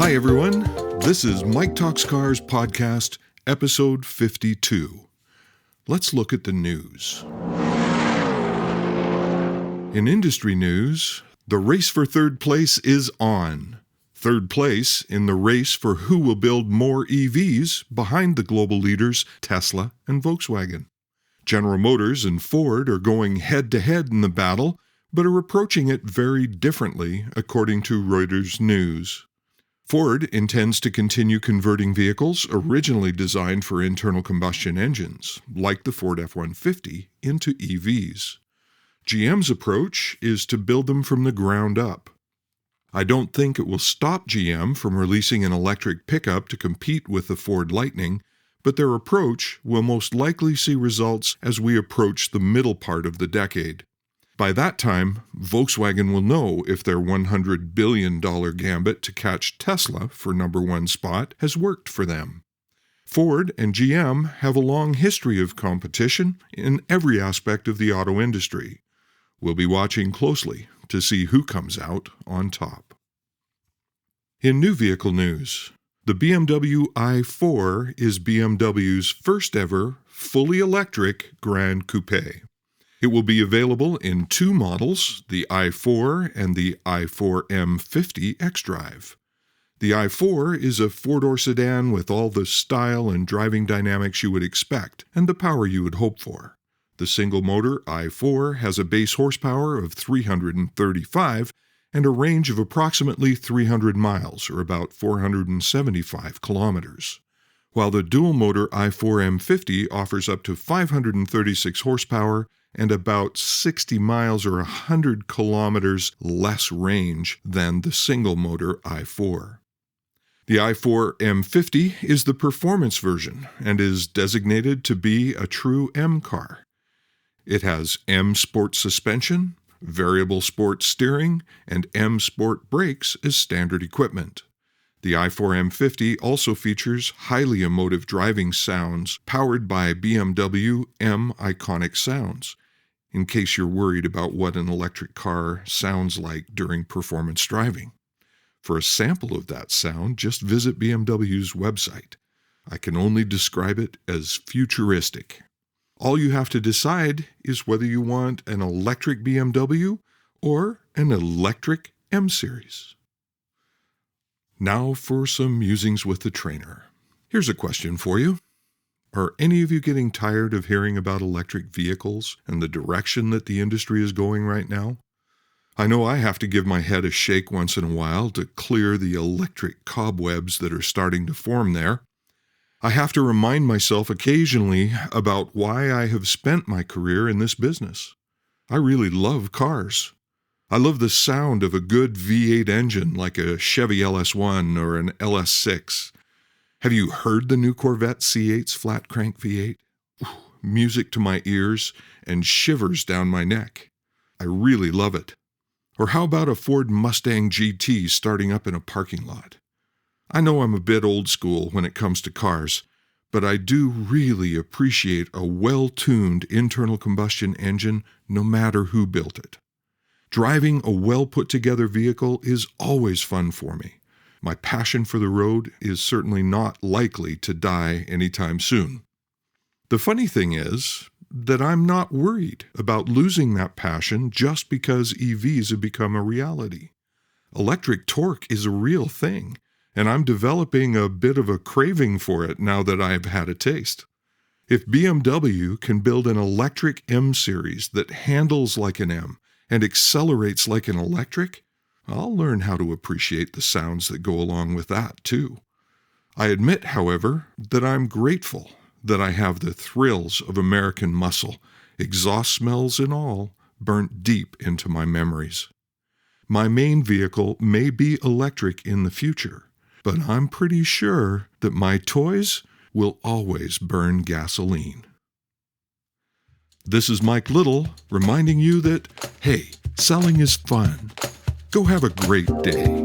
Hi, everyone. This is Mike Talks Cars Podcast, episode 52. Let's look at the news. In industry news, the race for third place is on. Third place in the race for who will build more EVs behind the global leaders Tesla and Volkswagen. General Motors and Ford are going head-to-head in the battle, but are approaching it very differently, according to Reuters News. Ford intends to continue converting vehicles originally designed for internal combustion engines, like the Ford F-150, into EVs. GM's approach is to build them from the ground up. I don't think it will stop GM from releasing an electric pickup to compete with the Ford Lightning, but their approach will most likely see results as we approach the middle part of the decade. By that time, Volkswagen will know if their $100 billion gambit to catch Tesla for number one spot has worked for them. Ford and GM have a long history of competition in every aspect of the auto industry. We'll be watching closely to see who comes out on top. In new vehicle news, the BMW i4 is BMW's first ever fully electric Grand Coupe. It will be available in two models, the i4 and the i4 M50 xDrive. The i4 is a four-door sedan with all the style and driving dynamics you would expect and the power you would hope for. The single-motor i4 has a base horsepower of 335 and a range of approximately 300 miles, or about 475 kilometers, while the dual-motor i4 M50 offers up to 536 horsepower and about 60 miles or 100 kilometers less range than the single-motor i4. The i4 M50 is the performance version and is designated to be a true M car. It has M Sport suspension, variable sport steering, and M Sport brakes as standard equipment. The i4 M50 also features highly emotive driving sounds powered by BMW M Iconic Sounds, in case you're worried about what an electric car sounds like during performance driving. For a sample of that sound, just visit BMW's website. I can only describe it as futuristic. All you have to decide is whether you want an electric BMW or an electric M-Series. Now for some musings with the trainer. Here's a question for you. Are any of you getting tired of hearing about electric vehicles and the direction that the industry is going right now? I know I have to give my head a shake once in a while to clear the electric cobwebs that are starting to form there. I have to remind myself occasionally about why I have spent my career in this business. I really love cars. I love the sound of a good V8 engine like a Chevy LS1 or an LS6. Have you heard the new Corvette C8's flat crank V8? Ooh, music to my ears and shivers down my neck. I really love it. Or how about a Ford Mustang GT starting up in a parking lot? I know I'm a bit old school when it comes to cars, but I do really appreciate a well-tuned internal combustion engine no matter who built it. Driving a well-put-together vehicle is always fun for me. My passion for the road is certainly not likely to die anytime soon. The funny thing is that I'm not worried about losing that passion just because EVs have become a reality. Electric torque is a real thing, and I'm developing a bit of a craving for it now that I've had a taste. If BMW can build an electric M-Series that handles like an M and accelerates like an electric, I'll learn how to appreciate the sounds that go along with that, too. I admit, however, that I'm grateful that I have the thrills of American muscle, exhaust smells and all, burnt deep into my memories. My main vehicle may be electric in the future, but I'm pretty sure that my toys will always burn gasoline. This is Mike Little reminding you that, hey, selling is fun. Go have a great day.